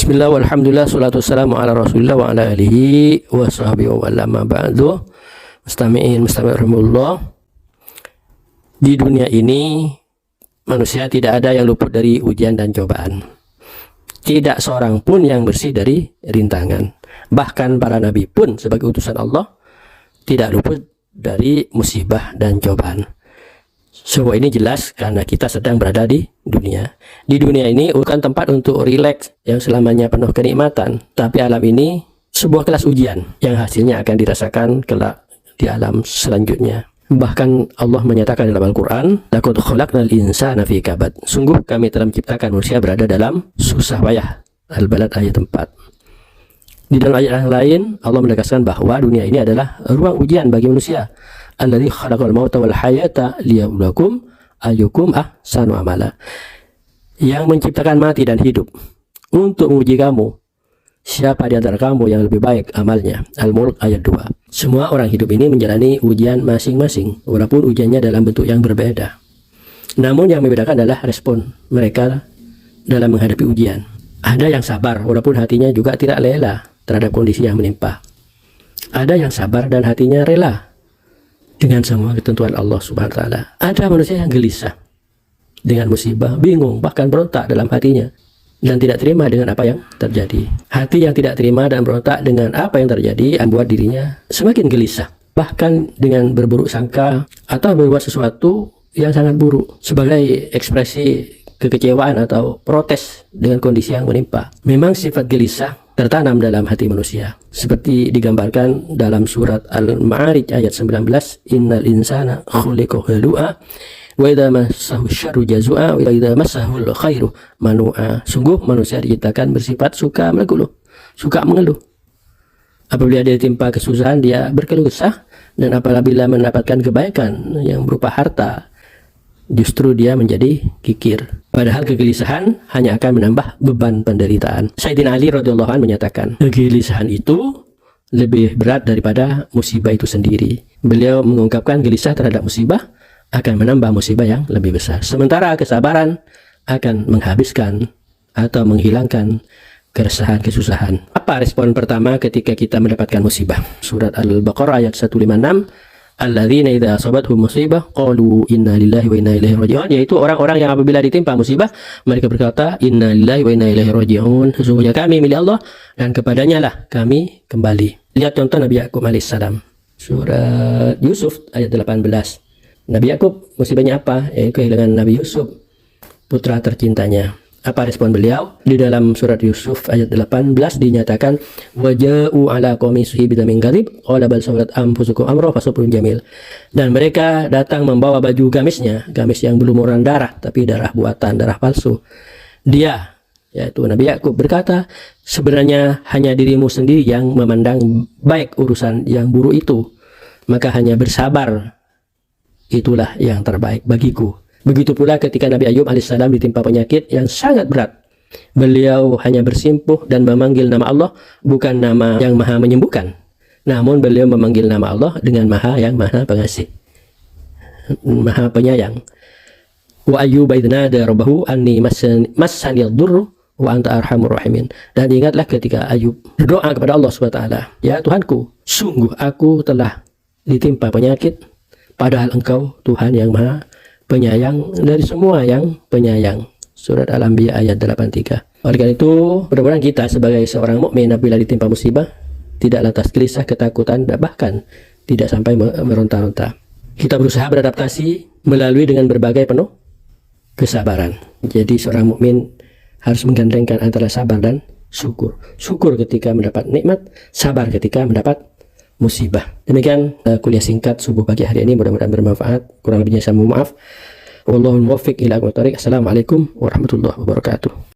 Bismillah, walhamdulillah, salatu wassalamu ala rasulillah wa ala alihi wa sahbihi wa ala ma ba'du. Mustami'in, rahimahullah. Di dunia ini manusia tidak ada yang luput dari ujian dan cobaan. Tidak seorang pun yang bersih dari rintangan. Bahkan para nabi pun sebagai utusan Allah tidak luput dari musibah dan cobaan. Semua ini jelas karena kita sedang berada di dunia. Di dunia ini bukan tempat untuk rileks yang selamanya penuh kenikmatan, tapi alam ini sebuah kelas ujian yang hasilnya akan dirasakan kelak di alam selanjutnya. Bahkan Allah menyatakan dalam Al-Quran, "Laqad khalaqnal insana fi kabad." Sungguh kami telah menciptakan manusia berada dalam susah payah. Al-Balad ayat 4. Di dalam ayat yang lain Allah menegaskan bahwa dunia ini adalah ruang ujian bagi manusia. Alladzi khalaqal mauta wal hayata liyabluwakum ayyukum ahsanu amala. Yang menciptakan mati dan hidup untuk menguji kamu siapa di antara kamu yang lebih baik amalnya. Al-Mulk ayat 2. Semua orang hidup ini menjalani ujian masing-masing, walaupun ujiannya dalam bentuk yang berbeda. Namun yang membedakan adalah respon mereka dalam menghadapi ujian. Ada yang sabar walaupun hatinya juga tidak rela terhadap kondisi yang menimpa. Ada yang sabar dan hatinya rela dengan semua ketentuan Allah Subhanahu wa taala. Ada manusia yang gelisah dengan musibah, bingung, bahkan berontak dalam hatinya dan tidak terima dengan apa yang terjadi. Hati yang tidak terima dan berontak dengan apa yang terjadi membuat dirinya semakin gelisah, bahkan dengan berburuk sangka atau berbuat sesuatu yang sangat buruk sebagai ekspresi kekecewaan atau protes dengan kondisi yang menimpa. Memang sifat gelisah tertanam dalam hati manusia, seperti digambarkan dalam surat Al-Ma'arij ayat 19, "Innal insana khuliqa halu'a wa idza massahu syarru jazua wa idza massahu khairu manu'a." Sungguh manusia diciptakan bersifat suka mengeluh, suka mengeluh. Apabila dia ditimpa kesusahan, dia berkeluh kesah, dan apabila mendapatkan kebaikan yang berupa harta, justru dia menjadi kikir. Padahal kegelisahan hanya akan menambah beban penderitaan. Sayyidina Ali radhiyallahu anhu menyatakan, kegelisahan itu lebih berat daripada musibah itu sendiri. Beliau mengungkapkan gelisah terhadap musibah akan menambah musibah yang lebih besar. Sementara kesabaran akan menghabiskan atau menghilangkan keresahan, kesusahan. Apa respon pertama ketika kita mendapatkan musibah? Surat Al-Baqarah ayat 156. Alladzina idza asabathum musibah qalu inna lillahi wa inna ilaihi raji'un, yaitu orang-orang yang apabila ditimpa musibah mereka berkata inna lillahi wa inna ilaihi raji'un, sesungguhnya kami milik Allah dan kepadanya lah kami kembali. Lihat contoh Nabi Yakub alaihissalam, surat Yusuf ayat 18. Nabi Yakub musibahnya apa? Yaitu kehilangan Nabi Yusuf, putra tercintanya. Apa respon beliau? Di dalam surat Yusuf ayat 18 dinyatakan, waja'u ala qamisihi bidamin kadhib qala bal sawalat anfusukum amra fasabrun jamil. Dan mereka datang membawa baju gamisnya, gamis yang berlumuran darah, tapi darah buatan, darah palsu. Dia, yaitu Nabi Yakub, berkata, sebenarnya hanya dirimu sendiri yang memandang baik urusan yang buruk itu, maka hanya bersabar, itulah yang terbaik bagiku. Begitu pula ketika Nabi Ayub alaihissalam ditimpa penyakit yang sangat berat. Beliau hanya bersimpuh dan memanggil nama Allah, bukan nama yang maha menyembuhkan. Namun beliau memanggil nama Allah dengan yang maha pengasih, maha penyayang. Wa Ayyub idnada rabbahu anni massani ad-durru wa anta arhamur rahimin. Dan ingatlah ketika Ayub berdoa kepada Allah Subhanahu wa taala, ya Tuhanku, sungguh aku telah ditimpa penyakit, padahal Engkau Tuhan yang maha penyayang dari semua yang penyayang. Surat Al-Anbiya ayat 83. Oleh karena itu, mudah-mudahan kita sebagai seorang mukmin apabila ditimpa musibah tidak lantas gelisah, ketakutan, dan bahkan tidak sampai meronta-ronta. Kita berusaha beradaptasi melalui dengan berbagai penuh kesabaran. Jadi seorang mukmin harus menggandengkan antara sabar dan syukur. Syukur ketika mendapat nikmat, sabar ketika mendapat musibah. Demikian kuliah singkat subuh pagi hari ini, mudah-mudahan bermanfaat. Kurang lebihnya saya mohon maaf. Wallahul muwaffiq ila aqwamit thoriq. Assalamualaikum warahmatullahi wabarakatuh.